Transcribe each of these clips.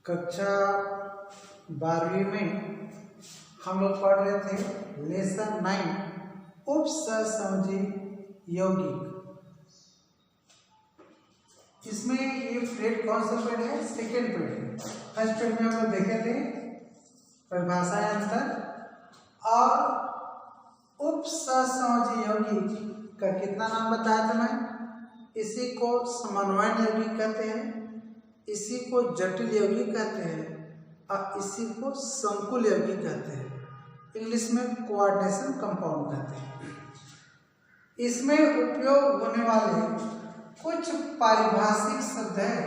कक्षा 12वीं में हम लोग पढ़ रहे थे लेसन 9 उपसहसमझी यौगिक। इसमें ये पीरियड कौन सा पीरियड है? Second period. फर्स्ट पीरियड में हम लोग देखे थे परिभाषा अंतर और उपसहसमझी यौगिक का कितना नाम बताया था मैं। इसी को समन्वयन यौगिक कहते हैं, इसी को जटिल यौगिक कहते हैं और इसी को संकुल यौगिक कहते हैं। इंग्लिश में कोऑर्डिनेशन कंपाउंड कहते हैं। इसमें उपयोग होने वाले कुछ पारिभाषिक शब्द हैं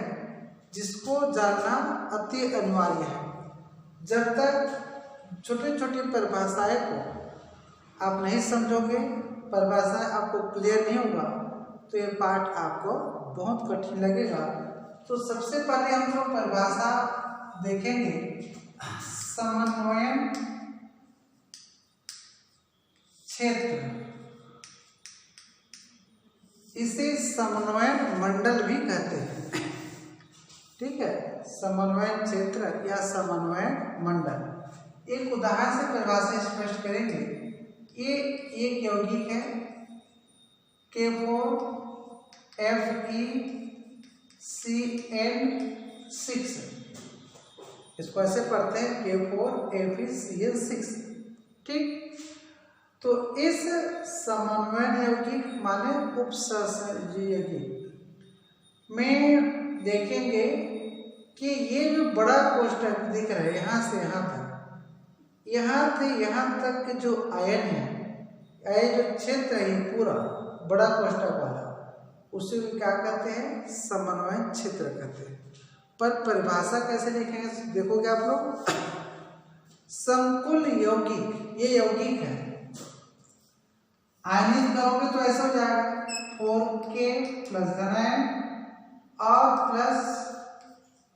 जिसको जानना अति अनिवार्य है। जब तक छोटी छोटी परिभाषाएं को आप नहीं समझोगे, परिभाषाएं आपको क्लियर नहीं होगा तो ये पाठ आपको बहुत कठिन लगेगा। तो सबसे पहले हम लोग परिभाषा देखेंगे समन्वयन क्षेत्र। इसे समन्वयन मंडल भी कहते हैं। ठीक है, समन्वयन क्षेत्र या समन्वयन मंडल। एक उदाहरण से परिभाषा स्पष्ट करेंगे। ये एक यौगिक है K4 FeCN6। इसको ऐसे पढ़ते हैं K4 FeCN6। ठीक, तो इस समन्वयन यौगिक माने उपसहसमझी यौगिक में देखेंगे कि ये जो बड़ा कोष्ठक दिख रहा है यहाँ से यहाँ तक के जो आयन है, ये जो क्षेत्र है पूरा बड़ा कोष्ठक वाला, उसे भी क्या कहते हैं? समन्वयन क्षेत्र कहते हैं। पर परिभाषा कैसे लिखेंगे देखोगे आप लोग। संकुल यौगिक, ये यौगिक है, आयनित करोगे तो ऐसा हो जाएगा 4K प्लस धनायन और प्लस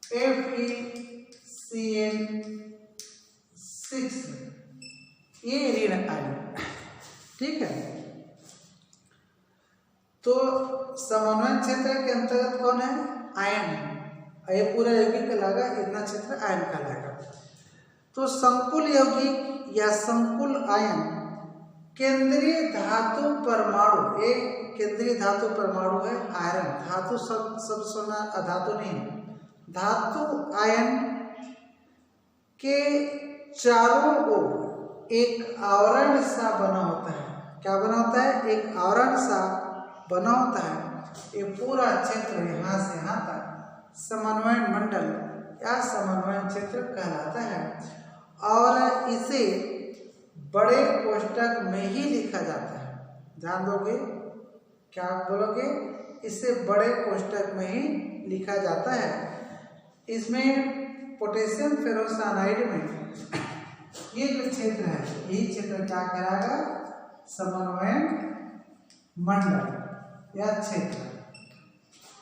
FeCN6, ये ऋण आयन। ठीक है, तो समन्वयन क्षेत्र के अंतर्गत कौन है? आयन है। ये पूरा यौगिक कहलाएगा, इतना क्षेत्र आयन कहलाएगा। तो संकुल यौगिक या संकुल आयन केंद्रीय धातु परमाणु, एक केंद्रीय धातु परमाणु है आयरन। धातु सब सोना अधातु नहीं है। धातु आयन के चारों ओर एक आवरण सा बना होता है। क्या बना होता है? एक आवरण सा बना होता है। ये पूरा क्षेत्र यहाँ से यहाँ तक समन्वयन मंडल या समन्वयन क्षेत्र कहलाता है और इसे बड़े कोष्ठक में ही लिखा जाता है। ध्यान दोगे, क्या बोलोगे? इसे बड़े कोष्ठक में ही लिखा जाता है। इसमें पोटेशियम फेरोसाइनाइड में ये जो क्षेत्र है, यही क्षेत्र क्या कहलाएगा? समन्वयन मंडल या क्षेत्र।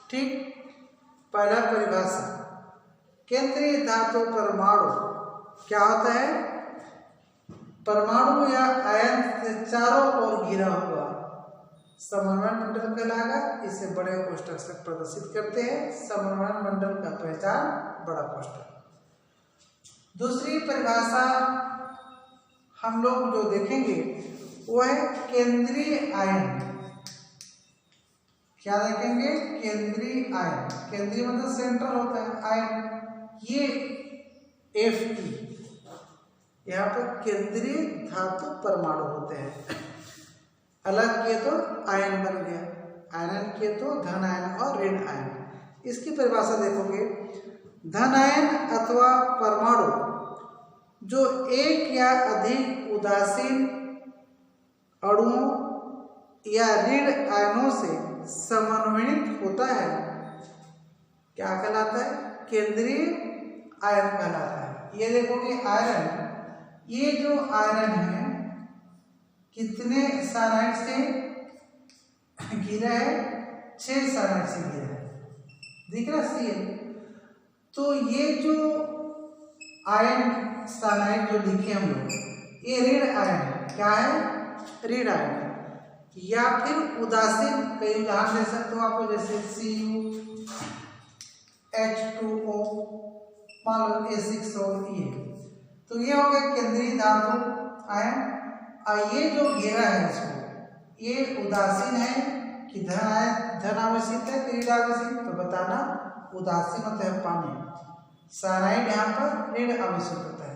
ठीक, पहला परिभाषा, केंद्रीय धातु परमाणु क्या होता है? परमाणु या आयन से चारों ओर घिरा हुआ समन्वयन मंडल कहलाएगा। इसे बड़े कोष्ठक से प्रदर्शित करते हैं। समन्वयन मंडल का पहचान बड़ा कोष्ठक। दूसरी परिभाषा हम लोग जो देखेंगे वो है केंद्रीय आयन। क्या देखेंगे? केंद्रीय आयन। केंद्रीय मतलब सेंट्रल होता है आयन। ये Fe, यहाँ पर केंद्रीय धातु परमाणु होते हैं। अलग किए तो आयन बन गया, आयन किए तो धन आयन और ऋण आयन। इसकी परिभाषा देखोगे, धन आयन अथवा परमाणु जो एक या अधिक उदासीन अणुओं या ऋण आयनों से समन्वयित होता है, क्या कहलाता है? केंद्रीय आयन कहलाता है। ये देखोगे आयरन, ये जो आयरन है कितने साइनाइड से घिरा है? 6 साइनाइड से घिरा है। दिख रहा Cl। तो ये जो आयन साइनाइड जो लिखे हम लोग, ये ऋण आयन है। क्या है? ऋण आयन। या फिर उदासीन, कई उदाहरण दे सकते हो आपको, जैसे Cu H2O मान लो A6 और ये, तो ये हो गया केंद्रीय धातु आयन। और ये जो घेरा है इसको, ये उदासीन है कि धन आवेशित है कि ऋण आवेशित, तो बताना उदासीन होता है पानी, साइनाइड यहाँ पर ऋण आवेशित होता है।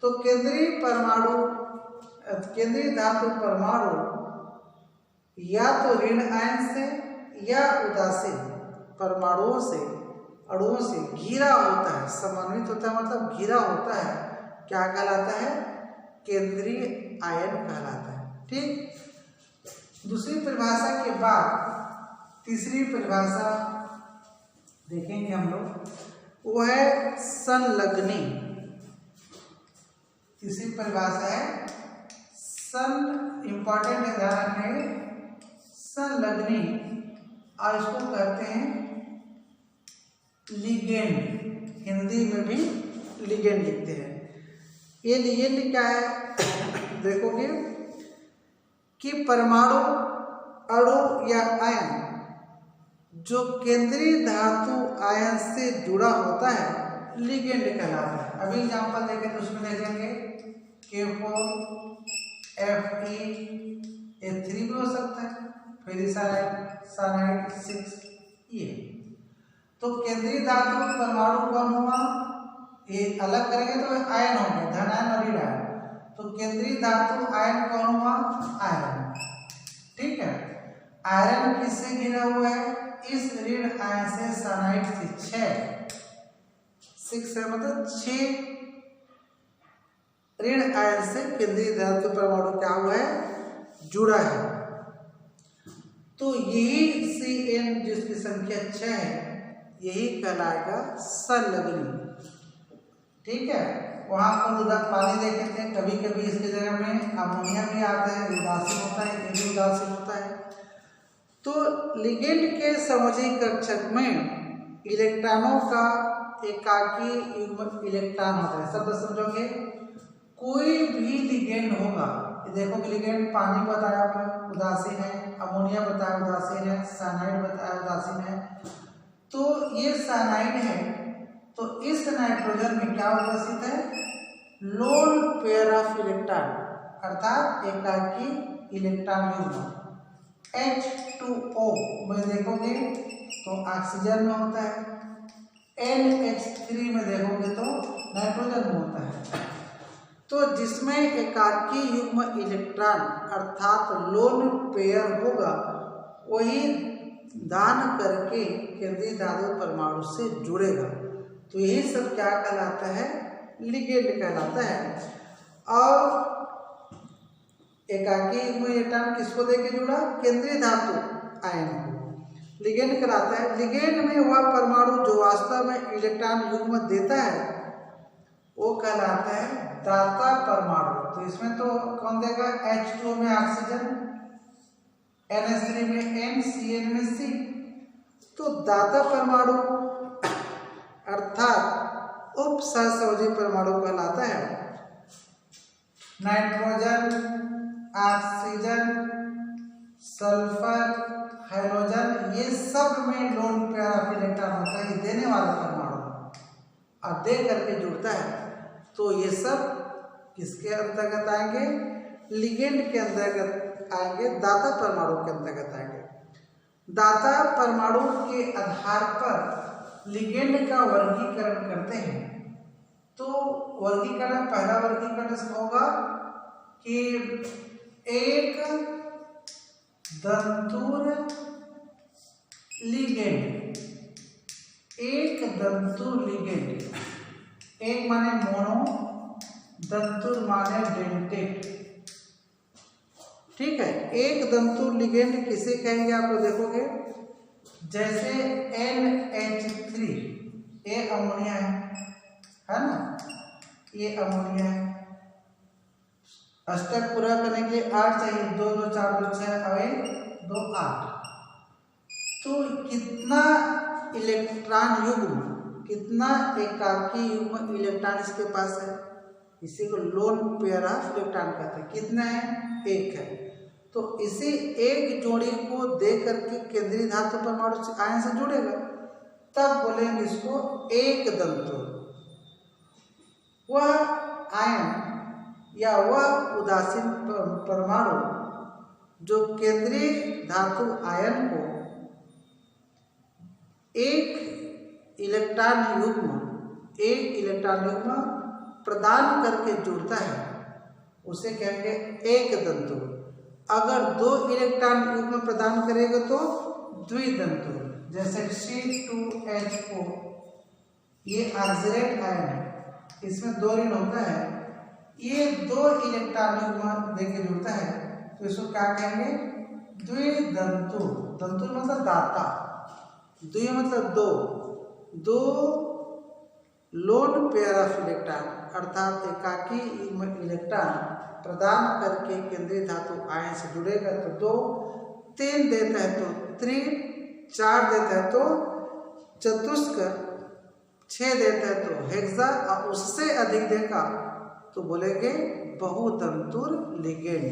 तो केंद्रीय धातु परमाणु या तो ऋण आयन से या उदासीन परमाणुओं से, अणुओं से घिरा होता है, समन्वित होता है, मतलब घिरा होता है, क्या कहलाता है? केंद्रीय आयन कहलाता है। ठीक, दूसरी परिभाषा के बाद तीसरी परिभाषा देखेंगे हम लोग, वो है संलग्नी। तीसरी परिभाषा है इंपॉर्टेंट है, ध्यान रखें, संलग्नी, और इसको कहते हैं लिगेंड, हिंदी में भी लिगेंड लिखते हैं। ये लिगेंड क्या है? देखोगे कि परमाणु, अणु या आयन जो केंद्रीय धातु आयन से जुड़ा होता है लिगेंड कहलाता है। अभी एग्जांपल देखें तो उसमें देखेंगे K4 Fe A3 भी हो सकता है, फिर साइनाइड 6 ये। तो केंद्रीय धातु परमाणु कौन हुआ? ये अलग करेंगे तो आयन हो गया, धन आयन और ऋण आयन। तो केंद्रीय धातु आयन कौन हुआ? आयरन। ठीक है, आयरन किससे घिरा हुआ है? इस ऋण आयन से, साइनाइड से 6 है, मतलब 6 ऋण आयन से केंद्रीय धातु परमाणु क्या हुआ है? जुड़ा है। तो यही Cn जिसकी संख्या 6 है, यही कहलाएगा संलग्नी। ठीक है, वहां पर पानी देखे थे, कभी कभी इसके जगह में अमोनिया भी आता है, उदासीन होता है, ये भी उदासीन होता है। तो लिगेंड के समझी कक्षक में इलेक्ट्रॉनों का एकाकी युग्म इलेक्ट्रॉन होता है। शब्द समझोगे, कोई भी लिगेंड होगा, देखो कि लिगेंड पानी बताया उदासीन है, अमोनिया बताया उदासीन है, साइनाइड बताया उदासीन है। तो ये साइनाइड है, तो इस नाइट्रोजन में क्या उपस्थित है? लोन पेयर ऑफ इलेक्ट्रॉन, अर्थात एकाकी इलेक्ट्रॉन युग्म। H2O में देखोगे तो ऑक्सीजन में होता है, NH3 में देखोगे तो नाइट्रोजन में होता है। तो जिसमें एकाकी युग्म इलेक्ट्रॉन अर्थात लोन पेयर होगा, वही दान करके केंद्रीय धातु परमाणु से जुड़ेगा। तो यही सब क्या कहलाता है? लिगेंड कहलाता है। और एकाकी युग्म इलेक्ट्रॉन किसको देके जुड़ा? केंद्रीय धातु आयन को। लिगेंड कहलाता है। लिगेंड में वह परमाणु जो वास्तव में इलेक्ट्रॉन युग्म देता है वो कहलाता है दाता परमाणु। तो इसमें तो कौन देगा? H2O में ऑक्सीजन, NH3 में N, Cn में C। तो दाता परमाणु अर्थात उपसहसंयोजी परमाणु कहलाता है। नाइट्रोजन, ऑक्सीजन, सल्फर, हाइड्रोजन, ये सब में लोन पेयर ऑफ इलेक्ट्रॉन होता है, ये देने वाला परमाणु और दे करके जुड़ता है। तो ये सब किसके अंतर्गत आएंगे? लिगेंड के अंतर्गत आएंगे, दाता परमाणु के अंतर्गत आएंगे। दाता परमाणु के आधार पर लिगेंड का वर्गीकरण करते हैं। तो वर्गीकरण, पहला वर्गीकरण होगा कि एक दंतुर लिगेंड, एक दंतुर लिगेंड, एक माने मोनो, दंतुर माने डेंटेट। ठीक है, एक दंतुर लिगेंड किसे कहेंगे आप लोग देखोगे, जैसे NH3, ये अमोनिया है ना, ये अमोनिया है। अष्टक पूरा करने के लिए 8 चाहिए, 2 2 4 2 6 और 2 8। तो कितना इलेक्ट्रॉन युग्म, कितना एकाकी युग्म इलेक्ट्रॉन इसके पास है? इसी को लोन पेयर ऑफ इलेक्ट्रॉन कहते हैं। कितना है? एक है। तो इसी एक जोड़ी को दे करके केंद्रीय धातु परमाणु आयन से जुड़ेगा, तब बोलेंगे इसको एक दंतुर। वह आयन या वह उदासीन परमाणु जो केंद्रीय धातु आयन को एक इलेक्ट्रॉन युग्म प्रदान करके जुड़ता है उसे कहेंगे एक दंतु। अगर 2 इलेक्ट्रॉन युग्म प्रदान करेगा तो द्विदंतु। जैसे C2H4 ये ऑक्सीडेट आयन है, इसमें 2 ऋण होता है, ये 2 इलेक्ट्रॉन युग्म देके जुड़ता है तो इसको क्या कहेंगे? द्विदंतु। दंतु मतलब दाता, द्वि मतलब 2 लोन पेयर ऑफ इलेक्ट्रॉन अर्थात एकाकी इलेक्ट्रॉन प्रदान करके केंद्रीय धातु आयन से जुड़ेगा तो 2, 3 देता है तो त्रि, 4 देता है तो चतुष्क, 6 देता है तो हेक्सा और उससे अधिक देगा तो बोलेंगे बहुदंतुर लिगेंड।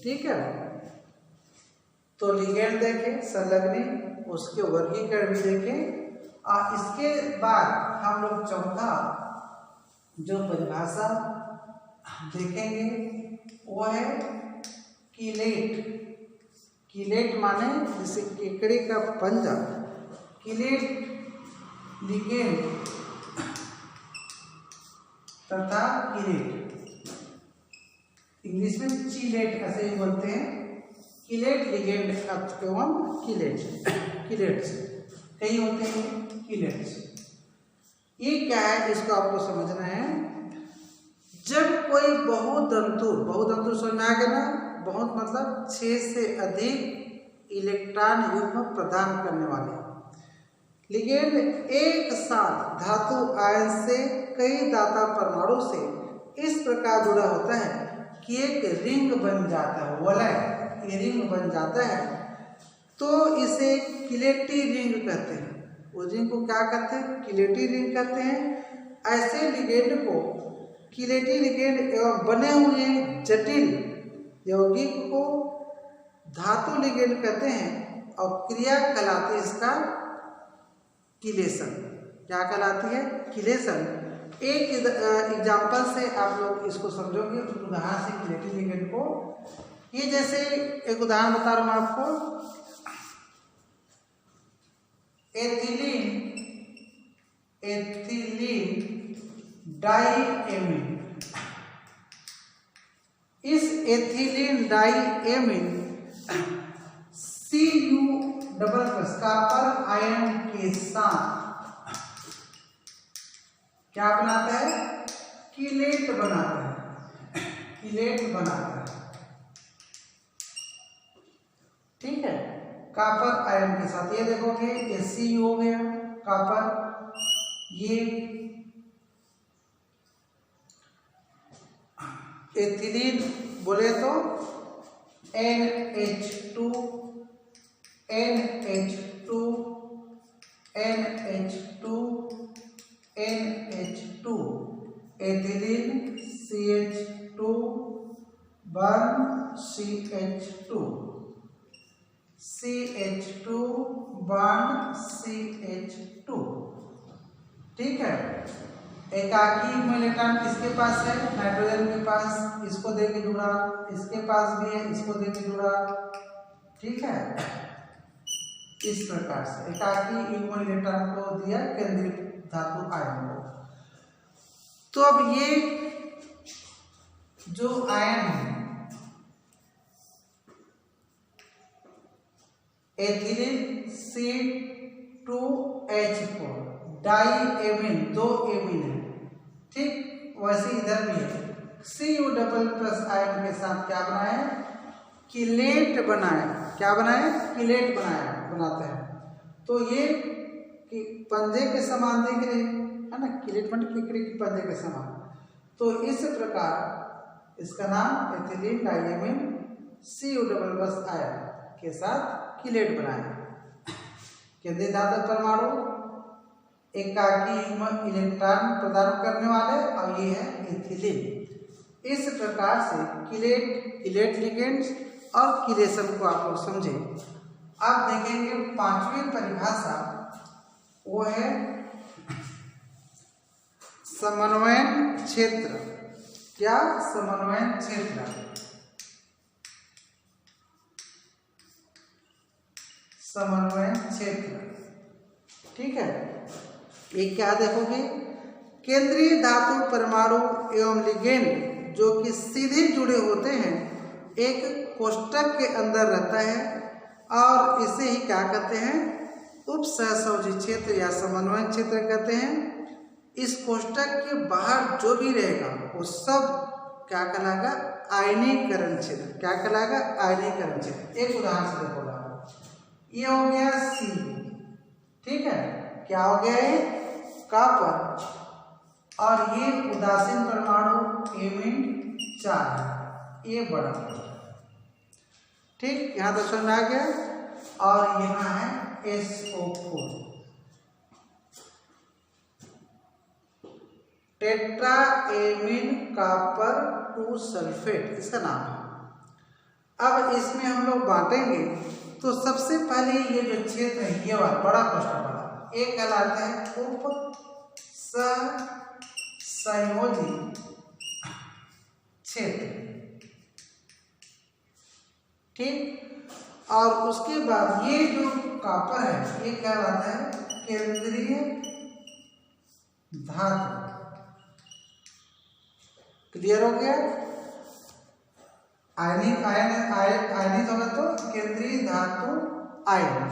ठीक है, तो लिगेंड देखें संलग्नी, उसके वर्गीकरण भी देखें और इसके बाद हम लोग चौथा जो परिभाषा देखेंगे वो है कीलेट। कीलेट माने जैसे केकड़े का पंजा, कीलेट लिगेंड तथा कीलेट, इंग्लिश में चीलेट ऐसे ही बोलते हैं। कीलेट लिगेंड एवं कीलेट्स कई होते हैं कीलेट्स। ये क्या है इसको आपको समझना है। जब कोई बहुदंतुर समझ में आ गया ना, बहुत मतलब 6 से अधिक इलेक्ट्रॉन युग्म प्रदान करने वाले लिगेंड एक साथ धातु आयन से कई दाता परमाणु से इस प्रकार जुड़ा होता है कि एक रिंग बन जाता है, वलय ये रिंग बन जाता है तो इसे किलेटी रिंग कहते हैं। उस रिंग को क्या कहते हैं? किलेटी रिंग कहते हैं। ऐसे लिगेंड को किलेटी लिगेंड एवं बने हुए जटिल यौगिक को धातु लिगेंड कहते हैं और क्रिया कहलाती है इसका किलेशन। क्या कहलाती है? किलेशन। एक एग्जाम्पल से आप लोग इसको समझोगे, उदाहरण से किलेटी लिगेंड को। ये जैसे एक उदाहरण बता रहा हूं आपको, एथिलीन डाइएमीन। इस ethylene diamine Cu+ copper ion के साथ क्या बनाता है? कीलेट बनाता है, कीलेट बनाता है। ठीक है, कॉपर आयन के साथ ये देखोगे ये Cu हो गया कॉपर, ये एथिलीन बोले तो NH2 NH2 NH2 NH2 ethylene CH2 बन CH2 CH2 बॉन्ड CH2। ठीक है, एकाकी इलेक्ट्रॉन किसके पास है? नाइट्रोजन के पास, इसको देके जुड़ा, इसके पास भी है, इसको देके जुड़ा। ठीक है, इस प्रकार से एकाकी इलेक्ट्रॉन को दिया केंद्रीय धातु आयन को। तो अब ये जो आयन है एथिलीन C2H4 डाइएमीन, 2 एमीन है। ठीक, वैसे इधर भी है Cu++ आयन के साथ क्या बनाया? किलेट बनाया। क्या बनाया? किलेट बनाता है। तो ये पंजे के समान दिख रहे है ना, किलेट बन केकड़े के पंजे के समान। तो इस प्रकार इसका नाम एथिलीन डाइएमीन Cu++ आयन के साथ किलेट बनाया। केंद्रीय धातु परमाणु एकाकी इलेक्ट्रॉन प्रदान करने वाले और ये है एथिलीन। इस प्रकार से किलेट लिगेंड्स और किलेशन को आप लोग समझे। अब देखेंगे 5वीं परिभाषा, वो है समन्वयन क्षेत्र। क्या? समन्वयन क्षेत्र। समन्वयन क्षेत्र, ठीक है। ये क्या देखोगे? केंद्रीय धातु परमाणु एवं लिगेंड जो कि सीधे जुड़े होते हैं एक कोष्ठक के अंदर रहता है और इसे ही क्या कहते हैं? उपसहसंयोजी क्षेत्र या समन्वयन क्षेत्र कहते हैं। इस कोष्ठक के बाहर जो भी रहेगा वो सब क्या कहलाएगा? आयनीकरण क्षेत्र। क्या कहलाएगा? आयनीकरण क्षेत्र। एक उदाहरण से देखो, ये हो गया सी, ठीक है। क्या हो गया? ये कॉपर, और ये उदासीन परमाणु Ame4, ये बड़ा, ठीक। यहाँ तो समझ आ गया। और यहाँ है SO4, टेट्राएमीन कॉपर 2 सल्फेट इसका नाम है। अब इसमें हम लोग बांटेंगे तो सबसे पहले ये जो क्षेत्र है, ये वाला बड़ा कोष्ठक वाला, एक कहलाता है उप सहसंयोजी क्षेत्र, ठीक। और उसके बाद ये जो कॉपर है ये कहलाता है केंद्रीय धातु। क्लियर हो गया? आयनित होगा तो केंद्रीय धातु आयन।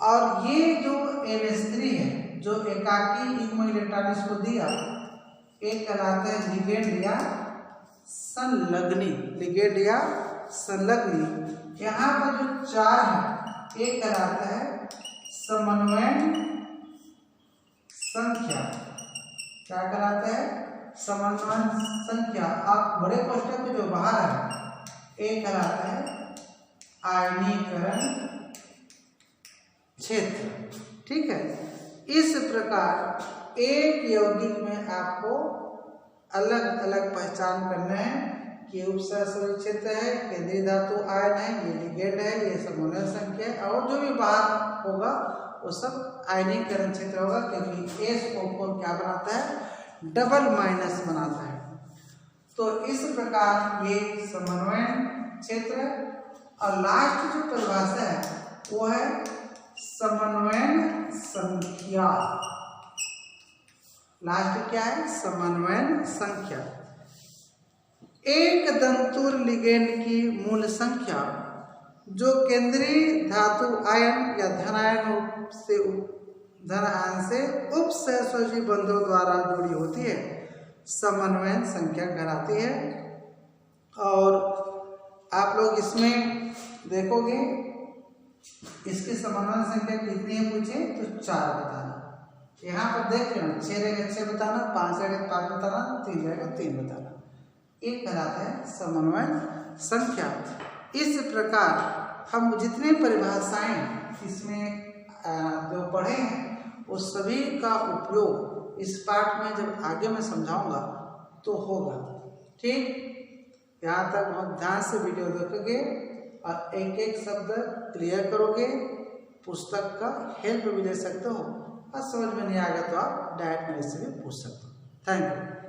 और ये जो NH3 है जो एकाकी युग्म इलेक्ट्रॉन इसको दिया, एक कहलाता है लिगेंड या संलग्नी। लिगेंड या संलग्नी। यहाँ पर जो 4 है एक कहलाता है समन्वयन संख्या। क्या कहलाता है? समन्वयन संख्या। आप बड़े कोष्ठक के जो बाहर है एक कहलाता है आयनीकरण क्षेत्र, ठीक है। इस प्रकार एक यौगिक में आपको अलग अलग पहचान करना है कि उपसहसंयोजी क्षेत्र है, केंद्रीय धातु आयन है, ये लिगेंड है, ये समन्वयन संख्या है, और जो भी बाहर होगा वो सब आयनीकरण क्षेत्र होगा, क्योंकि SO4 क्या बनाता है? डबल माइनस बनाता है। तो इस प्रकार ये समन्वयन क्षेत्र है। और लास्ट जो परिभाषा है वो है समन्वयन संख्या। लास्ट क्या है? समन्वयन संख्या। एक दंतुर लिगेंड की मूल संख्या जो केंद्रीय धातु आयन या धन आयन से उपसहसंयोजी बंधों द्वारा जुड़ी होती है समन्वयन संख्या कहलाती है। और आप लोग इसमें देखोगे इसकी समन्वयन संख्या कितनी है पूछे तो 4 बताना। यहाँ पर देख लेना, 6 रहेगा 6 बताना, 5 रहेगा 5 बताना, 3 रहेगा 3 बताना। एक कहलाता है समन्वयन संख्या। इस प्रकार हम जितने परिभाषाएं इसमें जो पढ़े हैं वो सभी का उपयोग इस पाठ में जब आगे मैं समझाऊंगा तो होगा, ठीक। यहाँ तक बहुत ध्यान से वीडियो देखोगे और एक एक शब्द क्लियर करोगे। पुस्तक का हेल्प भी ले सकते हो, और समझ में नहीं आ गया तो आप डायरेक्ट मेरे से भी पूछ सकते हो। Thank you.